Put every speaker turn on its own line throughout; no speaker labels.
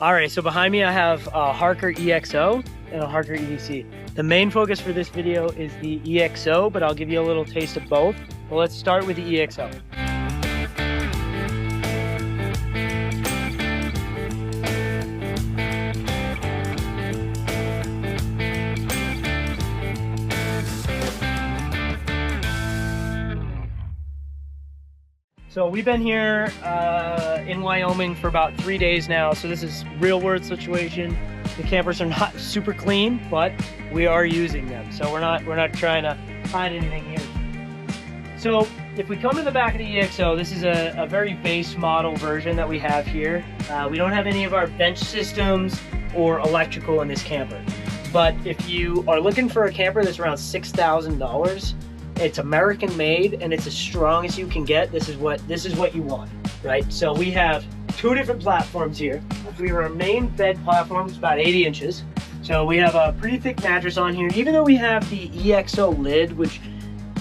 All right, so behind me I have a Harker EXO and a Harker EDC. The main focus for this video is the EXO, but I'll give you a little taste of both. Well, let's start with the EXO. So we've been here in Wyoming for about 3 days now. So this is real world situation. The campers are not super clean, but we are using them. So we're not trying to hide anything here. So if we come to the back of the EXO, this is a very base model version that we have here. We don't have any of our bench systems or electrical in this camper. But if you are looking for a camper that's around $6,000, it's American made and it's as strong as you can get. This is what you want, right? So we have two different platforms here. Our main bed platform is about 80 inches. So we have a pretty thick mattress on here. Even though we have the EXO lid, which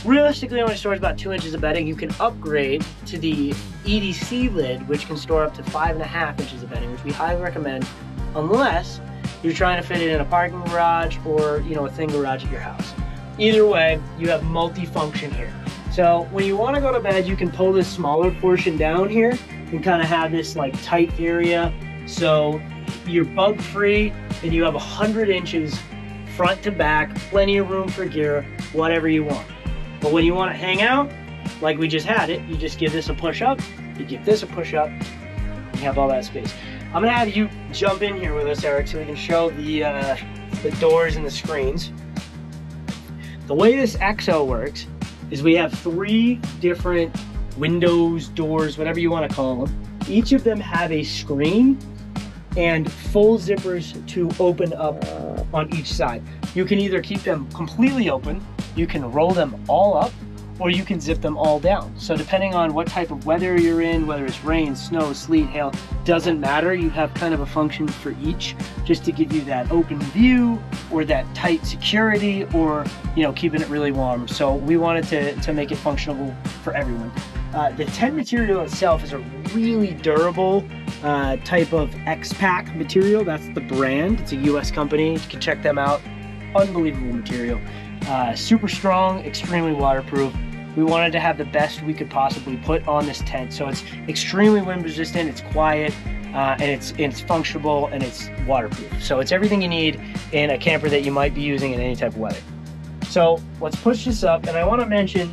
realistically only stores about 2 inches of bedding, you can upgrade to the EDC lid, which can store up to 5.5 inches of bedding, which we highly recommend, unless you're trying to fit it in a parking garage or a thin garage at your house. Either way, you have multi-function here. So when you want to go to bed, you can pull this smaller portion down here and kind of have this like tight area. So you're bug free and you have 100 inches front to back, plenty of room for gear, whatever you want. But when you want to hang out, like we just had it, you just give this a push up, you give this a push up, and you have all that space. I'm gonna have you jump in here with us, Eric, so we can show the doors and the screens. The way this EXO works is we have 3 different windows, doors, whatever you want to call them. Each of them have a screen and full zippers to open up on each side. You can either keep them completely open, you can roll them all up, or you can zip them all down. So depending on what type of weather you're in, whether it's rain, snow, sleet, hail, doesn't matter. You have kind of a function for each, just to give you that open view or that tight security, or keeping it really warm. So we wanted to make it functional for everyone. The tent material itself is a really durable type of X-Pack material. That's the brand. It's a US company. You can check them out. Unbelievable material. Super strong, extremely waterproof. We wanted to have the best we could possibly put on this tent. So it's extremely wind resistant, it's quiet, and it's functional, and it's waterproof. So it's everything you need in a camper that you might be using in any type of weather. So let's push this up, and I want to mention,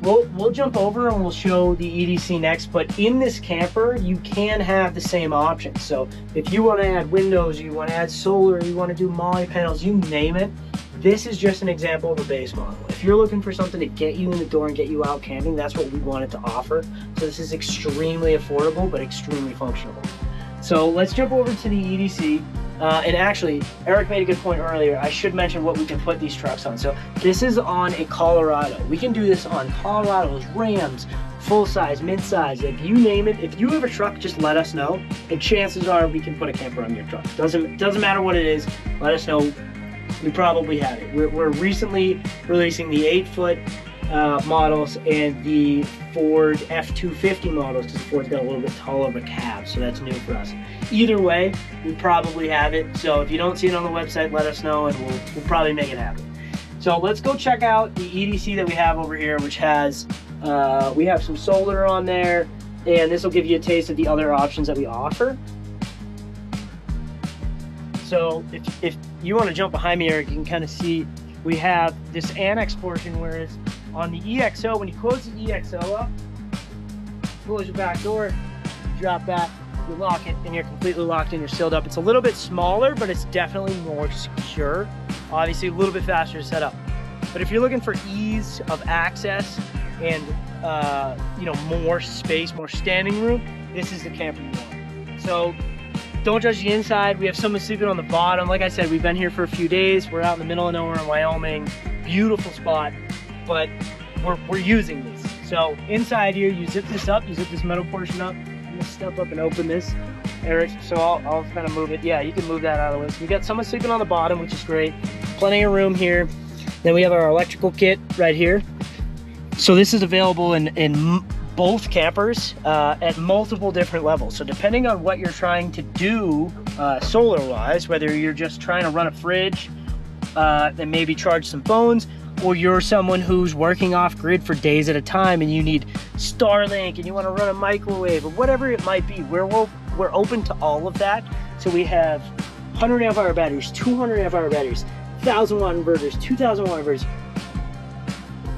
we'll jump over and we'll show the EDC next, but in this camper, you can have the same options. So if you want to add windows, you want to add solar, you want to do MOLLE panels, you name it, this is just an example of a base model. If you're looking for something to get you in the door and get you out camping, that's what we wanted to offer. So this is extremely affordable, but extremely functional. So let's jump over to the EDC. And actually, Eric made a good point earlier. I should mention what we can put these trucks on. So this is on a Colorado. We can do this on Colorados, Rams, full size, mid size, like you name it. If you have a truck, just let us know. And chances are we can put a camper on your truck. Doesn't matter what it is, let us know. We probably have it. We're recently releasing the 8-foot models and the Ford F-250 models, because Ford's got a little bit taller of a cab, so that's new for us. Either way, we probably have it. So if you don't see it on the website, let us know and we'll probably make it happen. So let's go check out the EDC that we have over here, which has, we have some solar on there, and this will give you a taste of the other options that we offer. So if you want to jump behind me, Eric, you can kind of see we have this annex portion, whereas on the EXO, when you close the EXO up, close your back door, you drop that, you lock it, and you're completely locked in, you're sealed up. It's a little bit smaller, but it's definitely more secure. Obviously a little bit faster to set up. But if you're looking for ease of access and more space, more standing room, this is the camper you want. So don't judge the inside. We have someone sleeping on the bottom. Like I said, we've been here for a few days. We're out in the middle of nowhere in Wyoming. Beautiful spot, but we're using these. So inside here, you zip this up, you zip this metal portion up. I'm gonna step up and open this, Eric. So I'll kind of move it. Yeah, you can move that out of the way. So we got someone sleeping on the bottom, which is great. Plenty of room here. Then we have our electrical kit right here. So this is available in both campers at multiple different levels. So depending on what you're trying to do solar wise, whether you're just trying to run a fridge and maybe charge some phones, or you're someone who's working off grid for days at a time and you need Starlink and you want to run a microwave or whatever it might be, we're open to all of that. So we have 100 amp hour batteries, 200 amp hour batteries, 1000 watt inverters, 2000 watt inverters.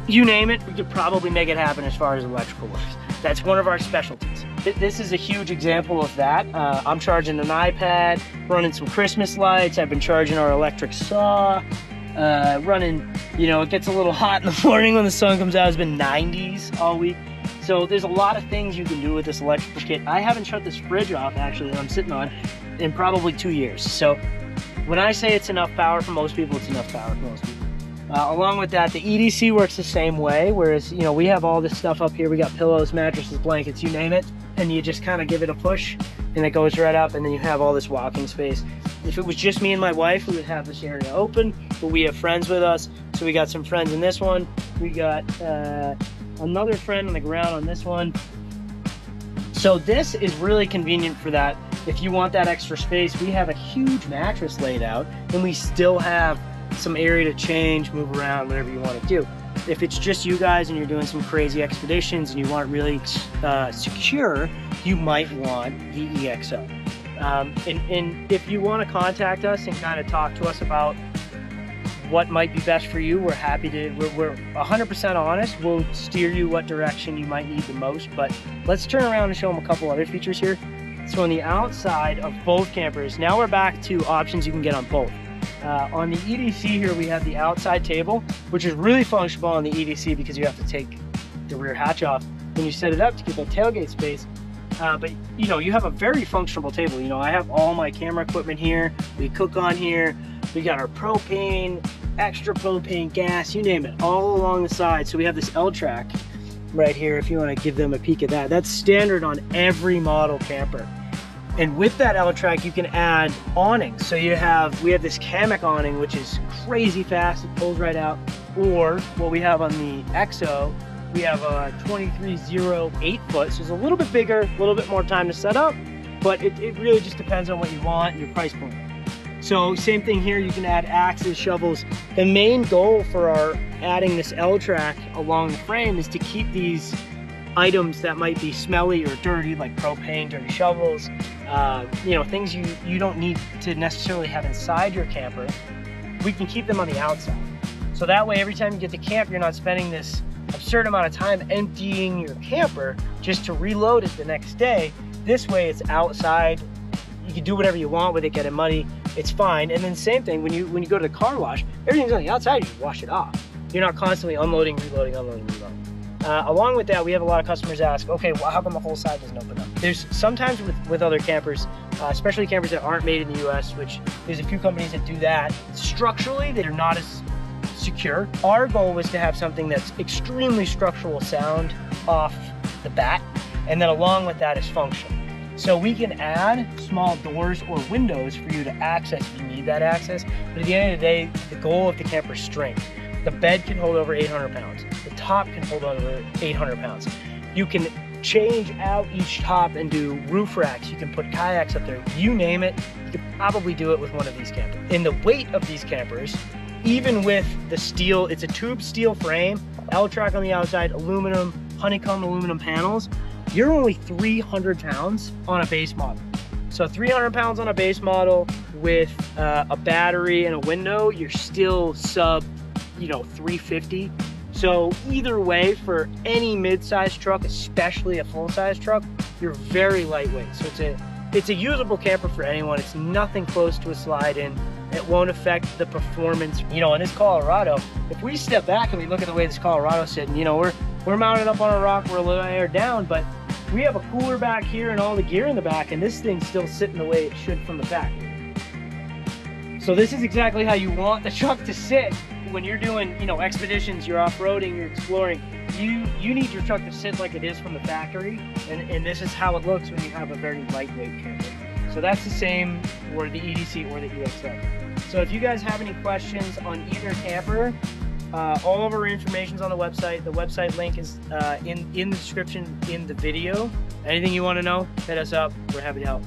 You name it, we could probably make it happen as far as electrical works. That's one of our specialties. This is a huge example of that. I'm charging an iPad, running some Christmas lights. I've been charging our electric saw, running, you know, it gets a little hot in the morning when the sun comes out. It's been 90s all week. So there's a lot of things you can do with this electrical kit. I haven't shut this fridge off, actually, that I'm sitting on in probably 2 years. So when I say it's enough power for most people, it's enough power for most people. Along with that, the EDC works the same way, whereas, you know, we have all this stuff up here. We got pillows, mattresses, blankets, you name it, and you just kind of give it a push and it goes right up, and then you have all this walking space. If it was just me and my wife, we would have this area open, but we have friends with us, so we got some friends in this one. We got another friend on the ground on this one. So this is really convenient for that. If you want that extra space, we have a huge mattress laid out, and we still have some area to change, move around, whatever you want to do. If it's just you guys and you're doing some crazy expeditions and you want really secure, you might want the EXO. And if you want to contact us and kind of talk to us about what might be best for you, we're happy to, we're 100% honest. We'll steer you what direction you might need the most, but let's turn around and show them a couple other features here. So on the outside of both campers, now we're back to options you can get on both. On the EDC here, we have the outside table, which is really functional on the EDC because you have to take the rear hatch off when you set it up to get that tailgate space. But you know, you have a very functional table. You know, I have all my camera equipment here. We cook on here. We got our propane, extra propane, gas, you name it, all along the side. So we have this L-track right here. If you want to give them a peek at that, that's standard on every model camper. And with that L-track, you can add awnings. So we have this Kamek awning, which is crazy fast. It pulls right out. Or what we have on the EXO, we have a 23.0 8-foot. So it's a little bit bigger, a little bit more time to set up, but it really just depends on what you want and your price point. So same thing here, you can add axes, shovels. The main goal for our adding this L-track along the frame is to keep these items that might be smelly or dirty, like propane, dirty shovels, you know, things you don't need to necessarily have inside your camper. We can keep them on the outside. So that way, every time you get to camp, you're not spending this absurd amount of time emptying your camper just to reload it the next day. This way, it's outside. You can do whatever you want with it, get it muddy, it's fine. And then same thing, when you go to the car wash, everything's on the outside, you just wash it off. You're not constantly unloading, reloading, unloading, reloading. Along with that, we have a lot of customers ask, okay, well, how come the whole side doesn't open up? There's sometimes with other campers, especially campers that aren't made in the US, which there's a few companies that do that. Structurally, they're not as secure. Our goal was to have something that's extremely structural sound off the bat, and then along with that is function. So we can add small doors or windows for you to access if you need that access, but at the end of the day, the goal of the camper is strength. The bed can hold over 800 pounds. The top can hold over 800 pounds. You can change out each top and do roof racks. You can put kayaks up there. You name it, you could probably do it with one of these campers. And the weight of these campers, even with the steel, it's a tube steel frame, L-track on the outside, aluminum, honeycomb aluminum panels, you're only 300 pounds on a base model. So 300 pounds on a base model with a battery and a window, you're still sub, 350. So either way, for any mid-size truck, especially a full-size truck, you're very lightweight. So it's a usable camper for anyone. It's nothing close to a slide-in. It won't affect the performance. In this Colorado, if we step back and we look at the way this Colorado's sitting, we're mounted up on a rock, we're a little air down, but we have a cooler back here and all the gear in the back, and this thing's still sitting the way it should from the factory. So this is exactly how you want the truck to sit when you're doing, expeditions, you're off-roading, you're exploring. You need your truck to sit like it is from the factory, and this is how it looks when you have a very lightweight camper. So that's the same for the EDC or the EXO. So if you guys have any questions on either camper, All of our information's on the website. The website link is in the description in the video. Anything you want to know, hit us up. We're happy to help.